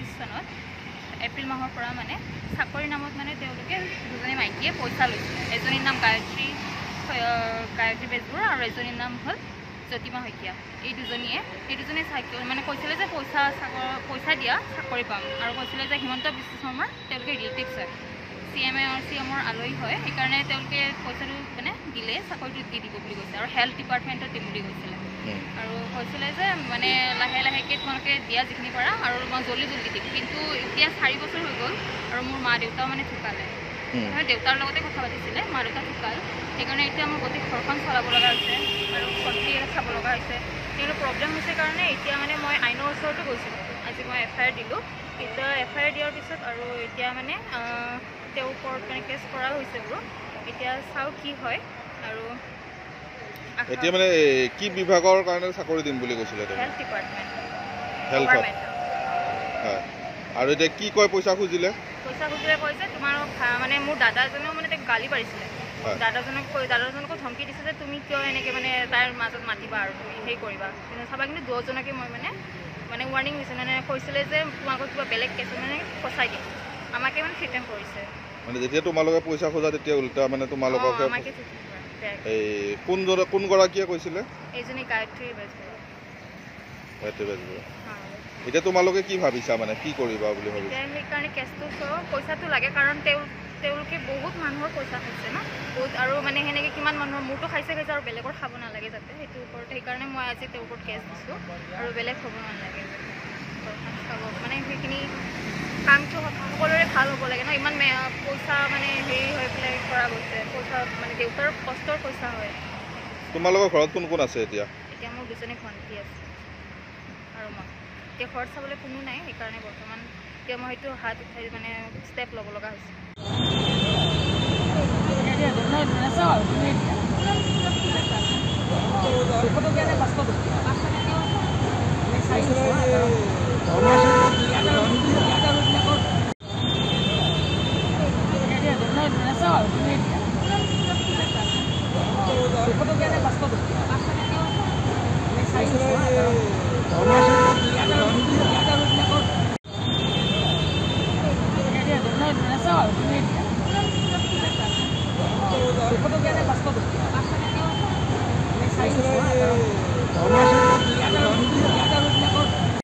চনত এপ্ৰিল মাহৰ পৰা মানে চাকৰি নামত মানে তেওঁলোকে দুজনী মাইকীয়ে পইচা লৈছিলে। এজনীৰ নাম গায়ত্ৰী বেজবৰুৱা আৰু এজনীৰ নাম হ'ল জ্যোতিমা শইকীয়া। এই দুজনীয়ে মানে কৈছিলে যে পইচা দিয়া চাকৰি পাম, আৰু কৈছিলে যে হিমন্ত বিশ্ব শৰ্মাৰ তেওঁলোকে ৰিলেটিভছ হয়, CMৰ আলহী হয়, সেইকাৰণে তেওঁলোকে পইচাটো মানে দিলে চাকৰিটো দি দিব বুলি কৈছে, আৰু হেল্থ ডিপাৰ্টমেণ্টত দিম বুলি কৈছিলে। আৰু কৈছিলে যে মানে লাহে লাহেকৈ তোমালোকে দিয়া যিখিনি পাৰা, আৰু মই জল্দি দিম। কিন্তু এতিয়া 4 বছৰ হৈ গ'ল আৰু মোৰ মা দেউতাও মানে ঢুকালে। দেউতাৰ লগতে কথা পাতিছিলে, মা দেউতা ঢুকাল, সেইকাৰণে এতিয়া মোৰ গোটেই ঘৰখন চলাব লগা হৈছে আৰু ভণ্টি চাব লগা হৈছে। কিন্তু প্ৰব্লেম হৈছে কাৰণে এতিয়া মানে মই আইনৰ ওচৰতো গৈছিলোঁ। আজি মই FIR দিলোঁ। এতিয়া FIR দিয়াৰ পিছত আৰু এতিয়া মানে তেওঁৰ ওপৰত মানে কেছ কৰা হৈছে বাৰু। এতিয়া চাওঁ কি হয়। আৰু এতিয়া মানে কি বিভাগৰ কাৰণে চাকৰি দিম বুলি কৈছিলে? Health department. হয়। আৰু এতিয়া কি কয় পইচা খুজিলে কয় যে তোমাৰ মানে মোৰ দাদা এজনেও মানে তাক গালি পাৰিছিলে। দাদাজনকো ধমকি দিছে যে তুমি কিয় এনেকৈ মানে তাৰ মাজত মাতিবা আৰু তুমি সেই কৰিবা। কিন্তু চাবা, কিন্তু দুজনকে মই মানে ৱাৰ্ণিং দিছে, মানে কৈছিলে যে তোমালোকৰ কিবা বেলেগ কেছ মানে ফচাই দিম, আমাকে মানে থ্ৰেটেন কৰিছে। মানে যেতিয়া তোমালোকে পইচা খোজা তেতিয়া উল্টা মানে তোমালোকক এই কোনগৰাকীয়ে কৈছিলে? এইজনী গায়ত্ৰী বেজবৰুৱা। এতিয়া তোমালোকে কি ভাবিছা, মানে কি কৰিবা বুলি ভাবিছা? সেইকাৰণে কেছটো পইচাটো লাগে, কাৰণ তেওঁলোকে বহুত মানুহৰ পইচা খাইছে ন, বহুত, আৰু মানে সেনেকৈ কিমান মানুহৰ মোৰতো খাইছে আৰু বেলেগৰ খাব নালাগে যাতে, সেইটোৰ ওপৰত সেইকাৰণে মই আজি তেওঁৰ ওপৰত কেছ দিছোঁ। আৰু বেলেগ হ'ব নালাগে যাতে ঘৰখন চাব, মানে সেইখিনি কামটো সকলোৰে ভাল হ'ব লাগে ন। ইমান পইচা মানে হেৰি হৈ পেলাই কৰা গৈছে, পইচা মানে দেউতাৰ কষ্টৰ পইচা হয়। তোমালোকৰ ঘৰত কোন কোন আছে এতিয়া? এতিয়া মোৰ দুজনী ভণ্টি আছে আৰু মই। এতিয়া ঘৰত চাবলৈ কোনো নাই, সেইকাৰণে বৰ্তমান এতিয়া মই সেইটো হাত উঠাই মানে ষ্টেপ ল'ব লগা হৈছে।